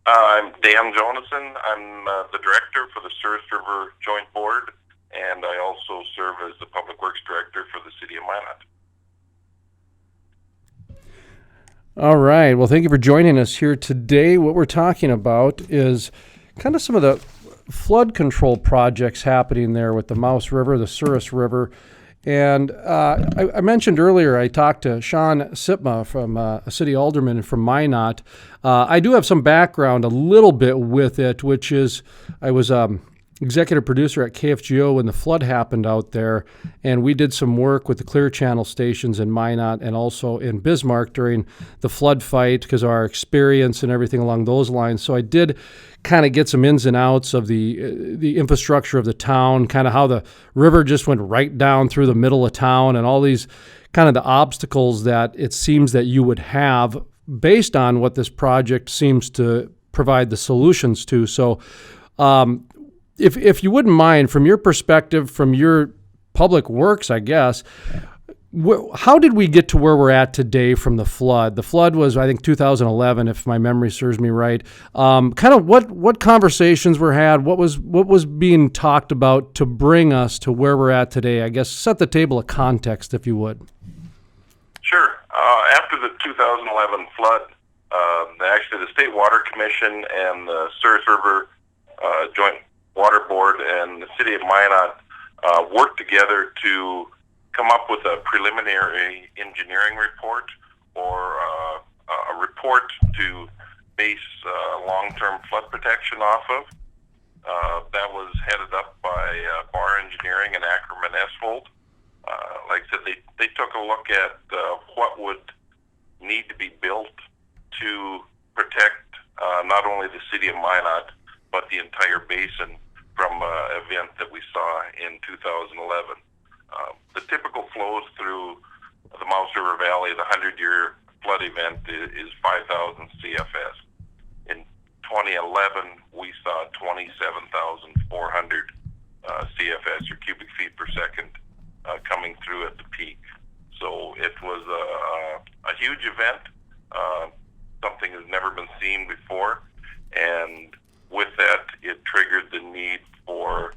I'm Dan Jonasson. I'm the director for the Souris River Joint Board, and I also serve as the Public Works Director for the City of Minot. All right. Well, thank you for joining us here today. What we're talking about is kind of some of the flood control projects happening there with the Mouse River, the Souris River. And I mentioned earlier, I talked to Sean Sipma from a city alderman from Minot. I do have some background a little bit with it, which is I was executive producer at KFGO when the flood happened out there, and we did some work with the Clear Channel stations in Minot and also in Bismarck during the flood fight because of our experience and everything along those lines. So I did kind of get some ins and outs of the infrastructure of the town, kind of how the river just went right down through the middle of town, and all these kind of the obstacles that it seems that you would have based on what this project seems to provide the solutions to. So if you wouldn't mind, from your perspective, from your public works, I guess, how did we get to where we're at today from the flood? The flood was, I think, 2011, if my memory serves me right. Kind of what conversations were had, what was being talked about to bring us to where we're at today? I guess set the table of context, if you would. Sure. After the 2011 flood, actually the State Water Commission and the Souris River Joint Water Board and the City of Minot worked together to come up with a preliminary engineering report or a report to base long-term flood protection off of. That was headed up by Bar Engineering and Ackerman Esfold. Like I said, they took a look at what would need to be built to protect not only the city of Minot, but the entire basin from an event that we saw in 2011. The typical flows through the Mouse River Valley, the 100-year flood event, is 5,000 CFS. In 2011, we saw 27,400 CFS, or cubic feet per second, coming through at the peak. So it was a huge event, something that's never been seen before, and with that, it triggered the need for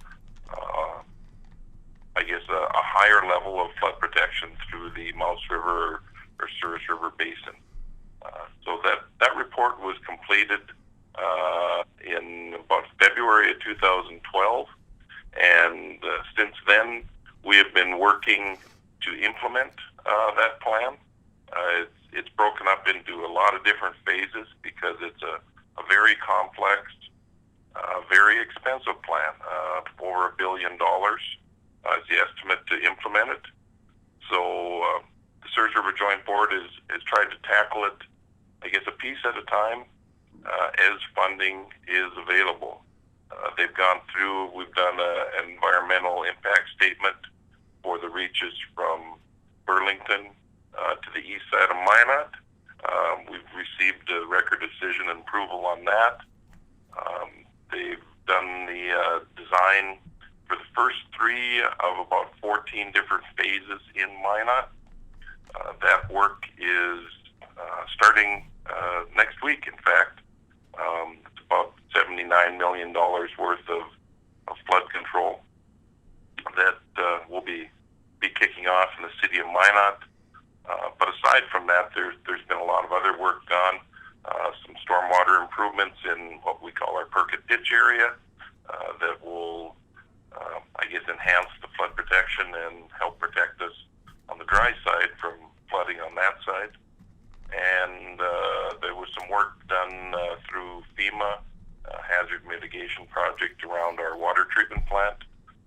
a higher level of flood protection through the Mouse River or Souris River Basin. So that report was completed in about February of 2012, and since then we have been working to implement that plan. It's broken up into a lot of different phases because it's a very complex, very expensive plan, over $1 billion is the estimate to implement it. So the Souris River Joint Board is trying to tackle it, I guess, a piece at a time as funding is available. They've gone through, we've done an environmental impact statement for the reaches from Burlington to the east side of Minot. We've received a record decision and approval on that. They've done the design for the first three of about 14 different phases in Minot. That work is starting next week, in fact. It's about $79 million worth of flood control that will be kicking off in the city of Minot. But aside from that, there's been a lot of other work done. Some stormwater improvements in what we call our Perkett Ditch area that will, enhance the flood protection and help protect us on the dry side from flooding on that side. And there was some work done through FEMA hazard mitigation project around our water treatment plant,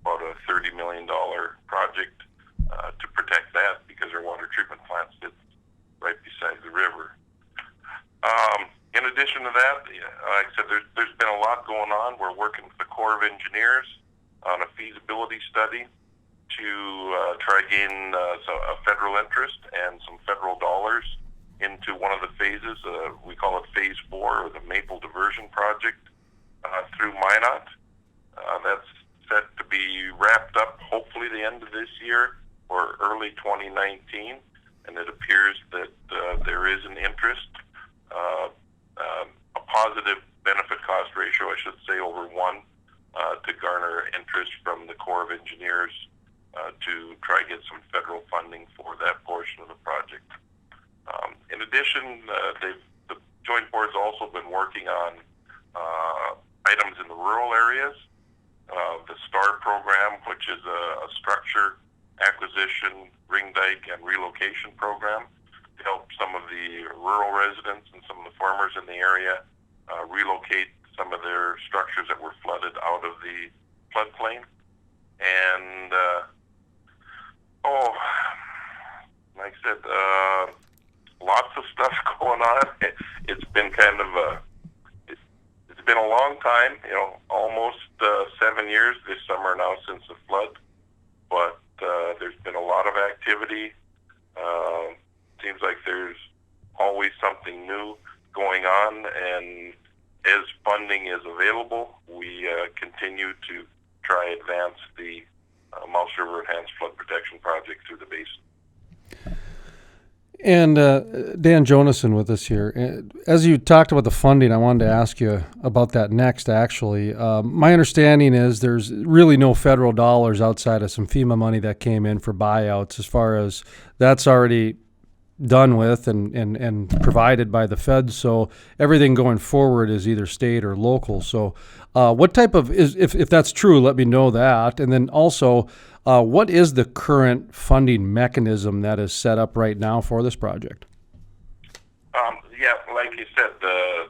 about a $30 million project to protect that because our water treatment plant sits right beside the river. In addition to that, like I said, there's been a lot going on. We're working with the Corps of Engineers on a feasibility study to try to gain a federal interest and some federal dollars into one of the phases. We call it Phase 4, or the Maple Diversion Project, through Minot. That's set to be wrapped up hopefully the end of this year or early 2019, and it appears that there is an interest, a positive benefit cost ratio, I should say, over 1 to garner interest from the Corps of Engineers to try to get some federal funding for that portion of the project. In addition, the Joint Board's also been working on items in the rural areas. The STAR program, which is a structure acquisition, ring dike, and relocation program to help some of the rural residents and some of the farmers in the area relocate some of their structures that were flooded out of the floodplain. And, like I said, lots of stuff going on. It's been kind of it's been a long time, almost 7 years this summer now since the flood, but there's been a lot of activity. Seems like there's always something new going on, and as funding is available, we continue to try advance the Mouse River Enhanced Flood Protection Project through the basin. And Dan Jonasson with us here. As you talked about the funding, I wanted to ask you about that next, actually. My understanding is there's really no federal dollars outside of some FEMA money that came in for buyouts, as far as that's already done with and provided by the feds. So everything going forward is either state or local. So what type of, if that's true, let me know that. And then also, what is the current funding mechanism that is set up right now for this project? Like you said, the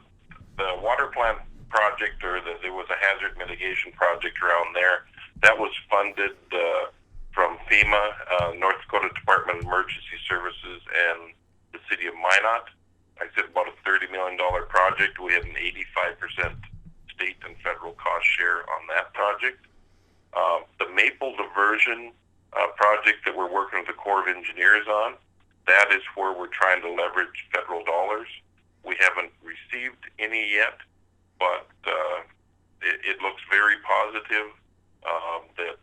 water plant project, or there was a hazard mitigation project around there, that was funded from FEMA, North Dakota Department of Emergency Services, and the city of Minot. I said about a $30 million project. We had an 85% state and federal cost share on that project. The Maple Diversion project that we're working with the Corps of Engineers on, that is where we're trying to leverage federal dollars. We haven't received any yet, but it looks very positive that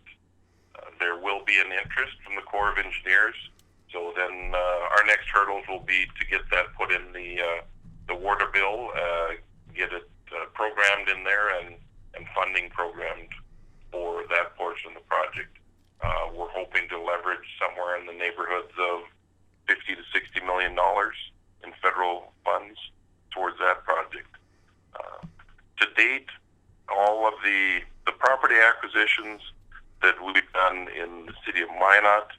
there will be an interest from the Corps of Engineers. So then our next hurdles will be to get that put in the water bill, get it programmed in there, and funding programmed for that portion of the project. We're hoping to leverage somewhere in the neighborhoods of $50 to $60 million in federal funds towards that project. To date, all of the property acquisitions that we've done in the city of Minot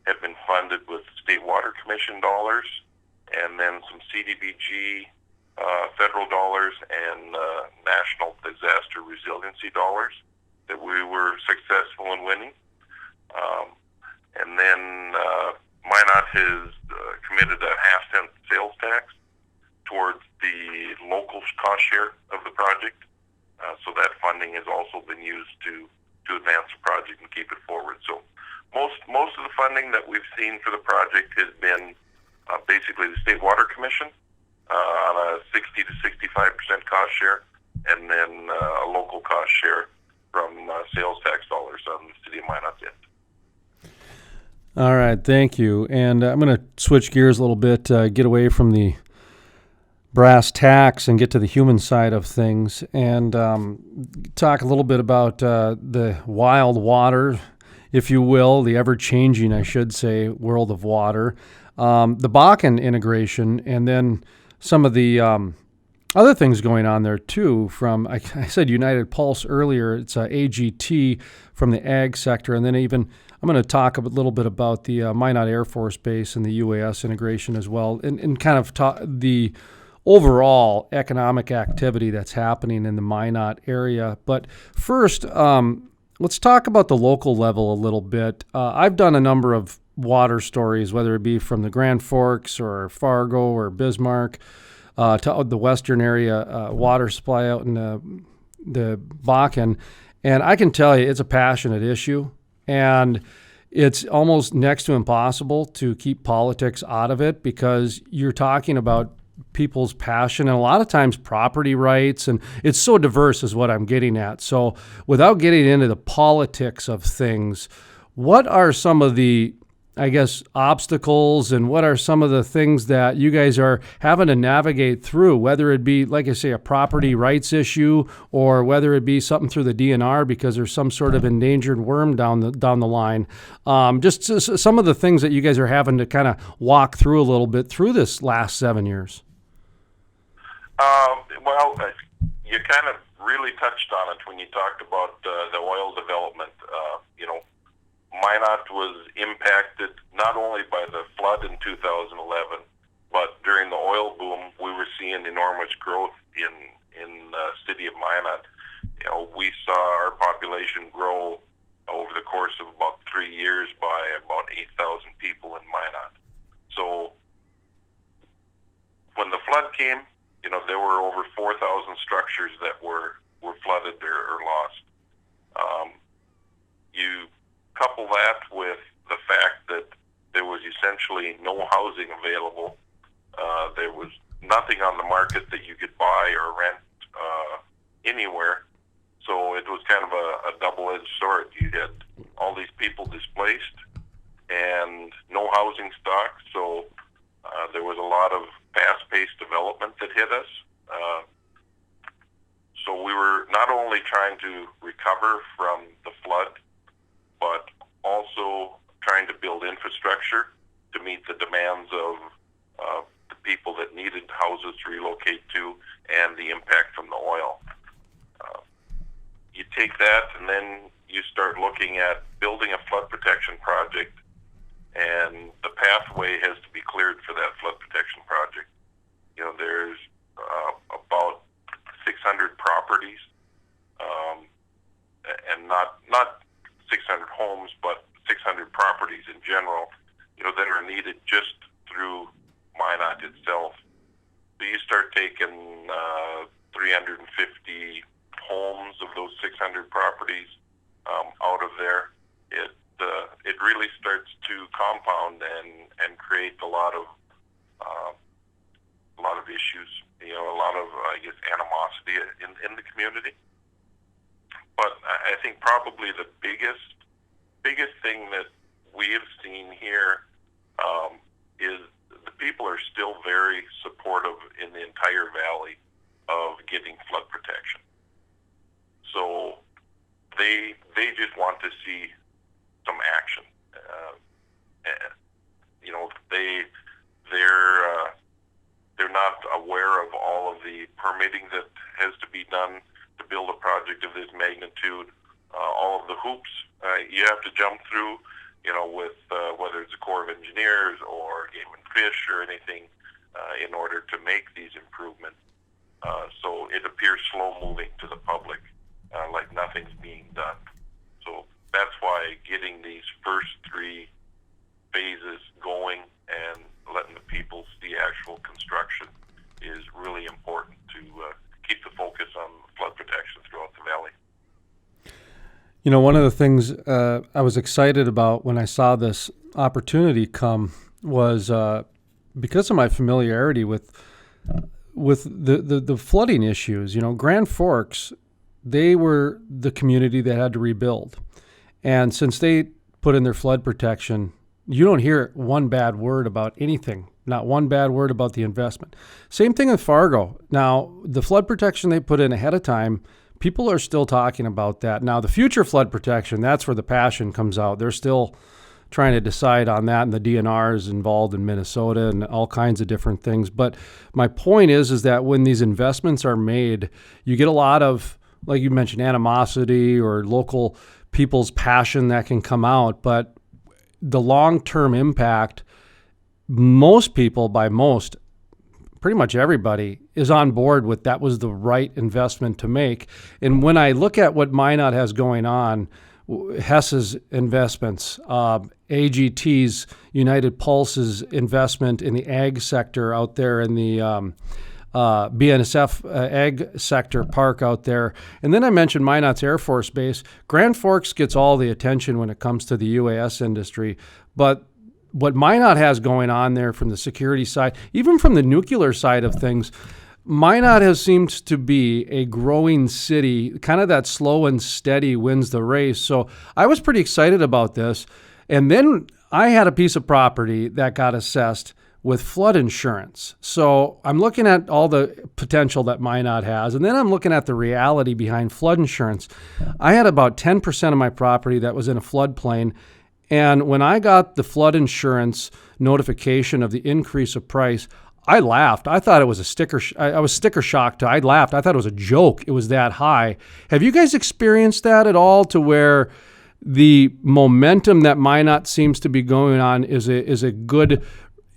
have been funded with State Water Commission dollars, and then some CDBG federal dollars and National Disaster Resiliency dollars that we were successful in winning. And then Minot has committed a half-cent sales tax towards the local cost share of the project. So that funding has also been used to advance the project and keep it forward. So most of the funding that we've seen for the project has been basically the State Water Commission on a 60 to 65% cost share, and then a local cost share from sales tax dollars on the city of Minot end. All right, thank you. And I'm going to switch gears a little bit, get away from the brass tacks and get to the human side of things, and talk a little bit about the wild water, if you will, the ever-changing, I should say, world of water, the Bakken integration, and then some of the other things going on there too. From I said United Pulse earlier, it's AGT from the ag sector, and then even I'm going to talk a little bit about the Minot Air Force Base and the UAS integration as well, and kind of talk the overall economic activity that's happening in the Minot area. But first, let's talk about the local level a little bit. I've done a number of water stories, whether it be from the Grand Forks or Fargo or Bismarck, to the western area water supply out in the Bakken. And I can tell you it's a passionate issue, and it's almost next to impossible to keep politics out of it, because you're talking about people's passion and a lot of times property rights, and it's so diverse is what I'm getting at. So without getting into the politics of things, what are some of the I guess, obstacles, and what are some of the things that you guys are having to navigate through, whether it be, like I say, a property rights issue, or whether it be something through the DNR because there's some sort of endangered worm down the line. Just some of the things that you guys are having to kind of walk through a little bit through this last 7 years. Well, you kind of really touched on it when you talked about the oil development. Minot was impacted not only by the flood in 2011, but during the oil boom, we were seeing enormous growth in the city of Minot. We saw our population grow over the course of about 3 years by about 8,000 people in Minot. So when the flood came, there were over 4,000 structures that were flooded or lost. You couple that with the fact that there was essentially no housing available. There was nothing on the market that you could buy or rent anywhere. So it was kind of a double-edged sword. You had all these people displaced and no housing stock. So there was a lot of fast-paced development that hit us. So we were not only trying to recover from the flood, but also trying to build infrastructure to meet the demands of the people that needed houses to relocate to and the impact from the oil. You take that and then you start looking at building a flood protection project, and the pathway has to be cleared for that flood protection project. There's about 600 properties, and not 600 homes, but 600 properties in general, that are needed just through Minot itself. So you start taking 350 homes of those 600 properties out of there. It really starts to compound and create a lot of issues. A lot of animosity in the community. But I think probably the biggest thing that we have seen here is the people are still very supportive in the entire valley of getting flood protection. So they just want to see some action. They're not aware of all of the permitting that has to be done to build a project of this magnitude. All of the hoops you have to jump through, with whether it's the Corps of Engineers or Game and Fish or anything, in order to make these improvements. So it appears slow moving to the public, like nothing's being done. So that's why getting these first 3 phases going and letting the people see actual construction is really important to keep the focus on flood protection throughout the valley. One of the things I was excited about when I saw this opportunity come was because of my familiarity with the flooding issues. Grand Forks, they were the community that had to rebuild. And since they put in their flood protection, you don't hear one bad word about anything, not one bad word about the investment. Same thing with Fargo. Now, the flood protection they put in ahead of time, people are still talking about that. Now, the future flood protection, that's where the passion comes out. They're still trying to decide on that, and the DNR is involved in Minnesota and all kinds of different things. But my point is that when these investments are made, you get a lot of, like you mentioned, animosity or local people's passion that can come out. But the long-term impact, most people, pretty much everybody is on board with that was the right investment to make. And when I look at what Minot has going on, Hess's investments, AGT's United Pulse's investment in the ag sector out there in the BNSF ag sector park out there. And then I mentioned Minot's Air Force Base. Grand Forks gets all the attention when it comes to the UAS industry. But what Minot has going on there from the security side, even from the nuclear side of things, Minot has seemed to be a growing city, kind of that slow and steady wins the race. So I was pretty excited about this. And then I had a piece of property that got assessed with flood insurance. So I'm looking at all the potential that Minot has, and then I'm looking at the reality behind flood insurance. I had about 10% of my property that was in a floodplain, and when I got the flood insurance notification of the increase of price, I laughed. I thought it was a sticker. I was sticker shocked. I laughed. I thought it was a joke. It was that high. Have you guys experienced that at all, to where the momentum that Minot seems to be going on is a good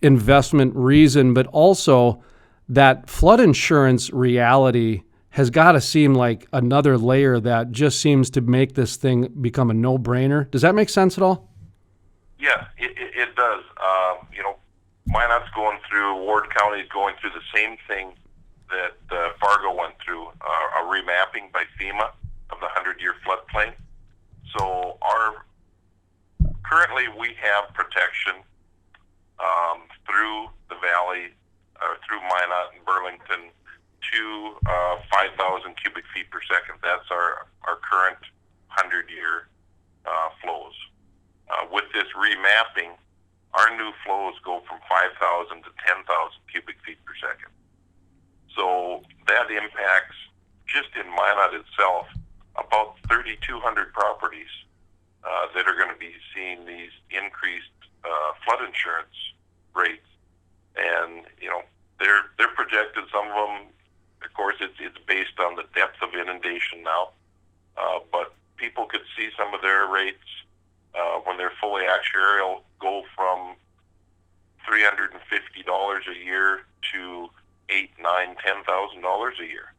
investment reason, but also that flood insurance reality has got to seem like another layer that just seems to make this thing become a no-brainer? Does that make sense at all? Yeah, it does. Minot's going through, Ward County is going through the same thing that Fargo went through, a remapping by FEMA of the 100-year floodplain. So currently we have protection through the valley, through Minot and Burlington to 5,000 cubic feet per second. That's our current 100-year flows. With this remapping, our new flows go from 5,000 to 10,000 cubic feet per second. So that impacts, just in Minot itself, about 3,200 properties that are going to be seeing these increased flood insurance rates. And, they're projected, some of them, of course, it's based on the depth of inundation now, but people could see some of their rates when they're fully actuarial go from $350 a year to $8,000, $9,000, $10,000 a year.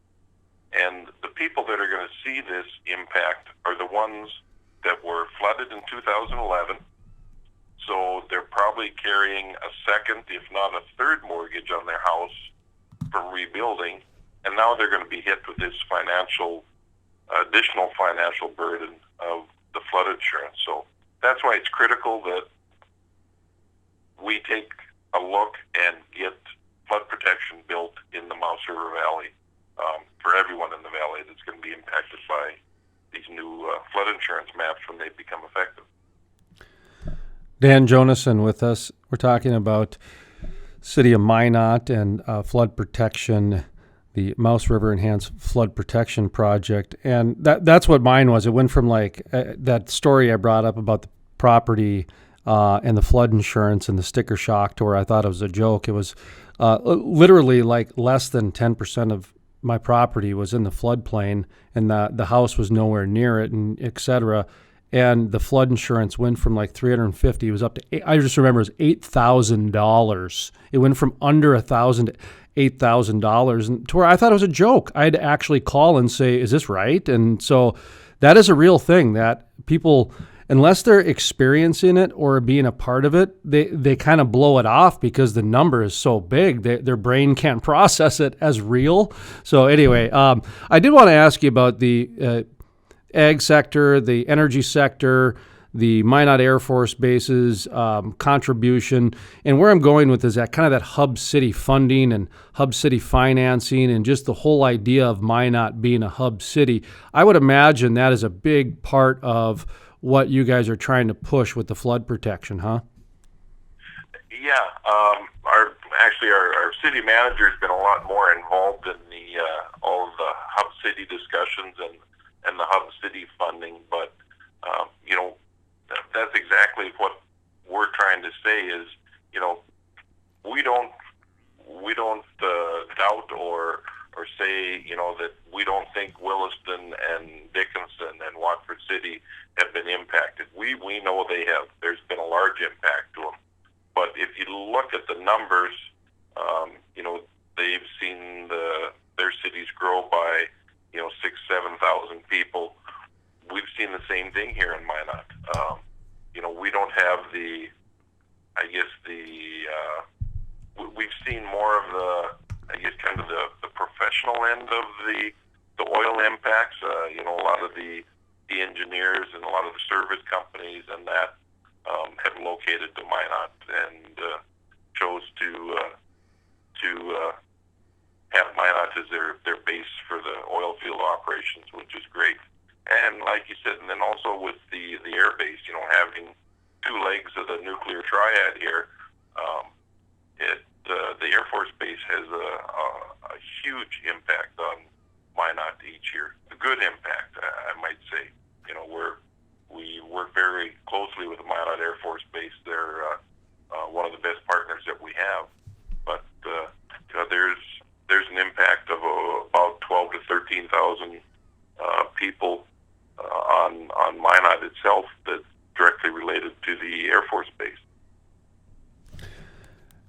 And the people that are going to see this impact are the ones that were flooded in 2011. So they're probably carrying a second, if not a third mortgage on their house from rebuilding. And now they're going to be hit with this additional financial burden of the flood insurance. So that's why it's critical that we take a look and get flood protection built in the Mouse River Valley for everyone in the valley that's going to be impacted by these new flood insurance maps when they become effective. Dan Jonasson with us. We're talking about City of Minot and flood protection, the Mouse River Enhanced Flood Protection Project. And that's what mine was. It went from like that story I brought up about the property and the flood insurance and the sticker shock, to where I thought it was a joke. It was literally like less than 10% of my property was in the floodplain, and the house was nowhere near it, and et cetera. And the flood insurance went from like $350. It was up to, I just remember it was $8,000. It went from under $1,000 to $8,000, and to where I thought it was a joke. I had to actually call and say, "Is this right?" And so that is a real thing that people, unless they're experiencing it or being a part of it, they kind of blow it off because the number is so big. Their brain can't process it as real. So anyway, I did want to ask you about the ag sector, the energy sector, the Minot Air Force Base's contribution. And where I'm going with is that kind of that hub city funding and hub city financing, and just the whole idea of Minot being a hub city. I would imagine that is a big part of what you guys are trying to push with the flood protection, huh? Yeah, our city manager has been a lot more involved in all of the hub city discussions and the hub city funding. But that's exactly what we're trying to say is, we don't doubt or say that we don't think Williston and Dickinson and Watford City have been impacted. We know they have. There's been a large impact to them. But if you look at the numbers, they've seen their cities grow by 6,000-7,000 people. We've seen the same thing here in Minot. We don't have we've seen more of kind of the professional end of the oil impacts. A lot of the engineers and a lot of the service companies and that have located to Minot and chose to have Minot as their base for the oil field operations, which is great. And like you said, and then also with the air base, having two legs of the nuclear triad here. The Air Force Base has a huge impact on Minot each year. A good impact, I might say. We work very closely with the Minot Air Force Base. They're one of the best partners that we have. But there's an impact of about 12 to 13,000 people on Minot itself that's directly related to the Air Force Base.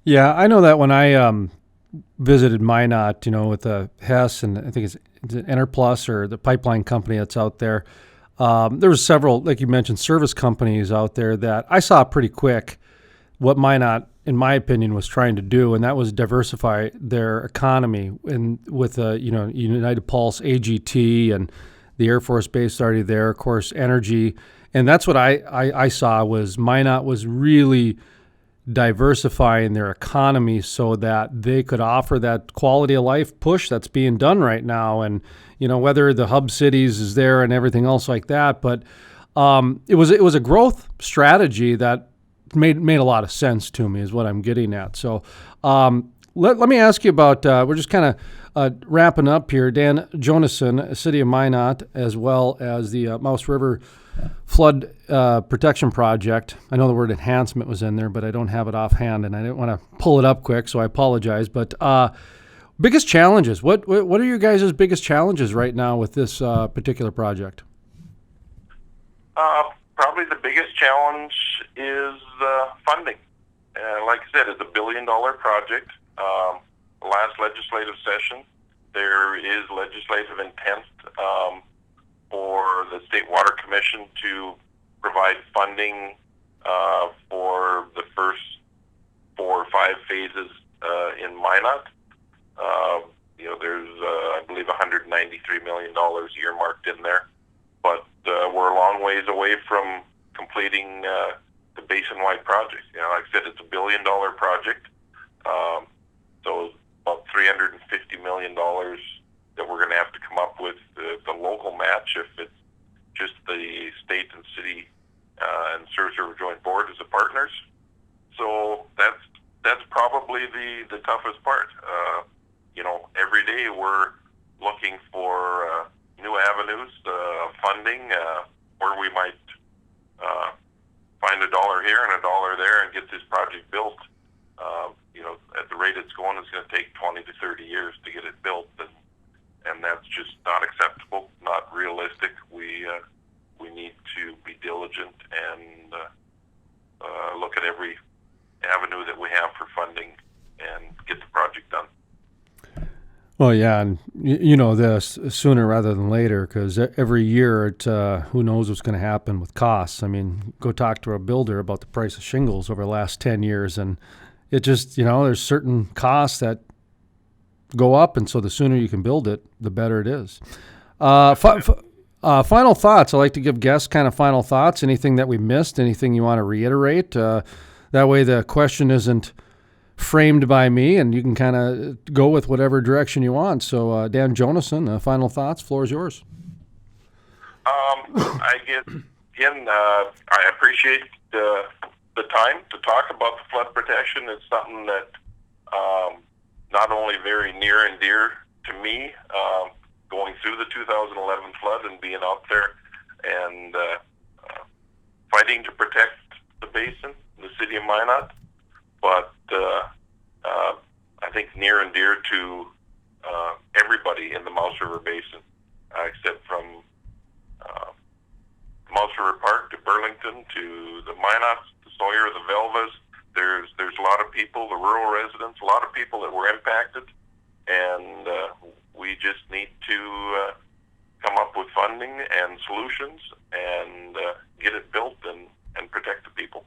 Yeah, I know that when I visited Minot, with the Hess and I think it's Enerplus or the pipeline company that's out there, there was several, like you mentioned, service companies out there that I saw pretty quick what Minot, in my opinion, was trying to do, and that was diversify their economy. And with United Pulse, AGT, and the Air Force Base already there, of course, energy, and that's what I saw was Minot was really diversifying their economy so that they could offer that quality of life push that's being done right now. And, whether the hub cities is there and everything else like that, but it was a growth strategy that made a lot of sense to me is what I'm getting at. So let me ask you about, we're just kind of wrapping up here, Dan Jonasson, City of Minot, as well as the Mouse River Flood Protection Project. I know the word enhancement was in there, but I don't have it offhand, and I didn't want to pull it up quick, so I apologize. But biggest challenges. What are your guys' biggest challenges right now with this particular project? Probably the biggest challenge is funding. Like I said, it's $1 billion project. Last legislative session, there is legislative intent for the State Water Commission to provide funding for the first 4 or 5 phases in Minot. There's, I believe, $193 million earmarked in there. But we're a long ways away from completing the basin-wide project. Like I said, it's $1 billion project. So about $350 million that we're going to have to come up with the local match if it's just the state and city and Souris River Joint Board as the partners. So that's probably the toughest part. Every day we're looking for new avenues of funding where we might find $1 here and $1 there and get this project built. At the rate it's going, it's going to take 20 to 30 years to get it built, and that's just not acceptable, not realistic. We need to be diligent and look at every avenue that we have for funding and get the project done. Well, yeah, and this sooner rather than later, because every year who knows what's going to happen with costs. I mean, go talk to a builder about the price of shingles over the last 10 years, and it just, there's certain costs that go up, and so the sooner you can build it, the better it is. Final thoughts. I like to give guests kind of final thoughts, anything that we missed, anything you want to reiterate. That way the question isn't framed by me, and you can kind of go with whatever direction you want. So, Dan Jonasson, final thoughts. Floor is yours. I appreciate the time to talk about the flood protection. It's something that not only very near and dear to me, going through the 2011 flood and being out there and fighting to protect the basin, the city of Minot, but I think near and dear to everybody in the Mouse River Basin, except from Mouse River Park to Burlington to the Minots, the Sawyer, the Velvas. There's a lot of people, the rural residents, a lot of people that were impacted, and we just need to come up with funding and solutions and get it built and protect the people.